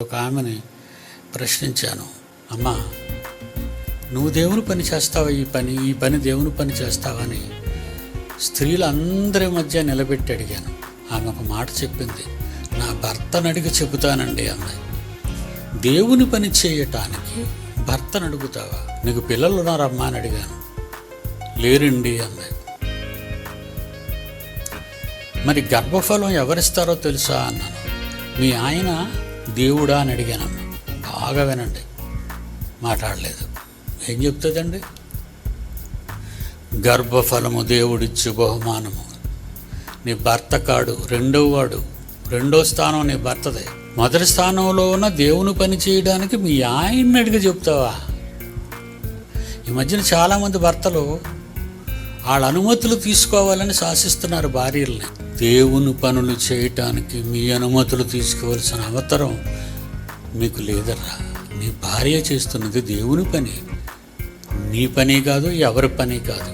ఒక ఆమెని ప్రశ్నించాను, అమ్మా నువ్వు దేవుని పని చేస్తావా, ఈ పని దేవుని పని చేస్తావని స్త్రీలందరి మధ్య నిలబెట్టి అడిగాను. ఆమె ఒక మాట చెప్పింది, నా భర్తను అడిగి చెబుతానండి అమ్మాయి. దేవుని పని చేయటానికి భర్తను అడుగుతావా? నీకు పిల్లలు ఉన్నారమ్మా అని అడిగాను. లేరండి అమ్మాయి. మరి గర్భఫలం ఎవరిస్తారో తెలుసా అన్నాను. మీ ఆయన దేవుడా అని అడిగానమ్మా. బాగా వినండి, మాట్లాడలేదు. ఏం చెప్తుందండి? గర్భఫలము దేవుడిచ్చు బహుమానము. నీ భర్త కాడు, రెండో స్థానం నీ భర్తదే. మొదటి స్థానంలో ఉన్న దేవుని పని చేయడానికి మీ ఆయన్ని అడిగి చెప్తావా? ఈ మధ్యన చాలామంది భర్తలు వాళ్ళ అనుమతులు తీసుకోవాలని శాసిస్తున్నారు భార్యల్ని. దేవుని పనులు చేయటానికి మీ అనుమతులు తీసుకోవాల్సిన అవసరం మీకు లేదరా. నీ భార్య చేస్తున్నది దేవుని పని, నీ పని కాదు, ఎవరి పని కాదు.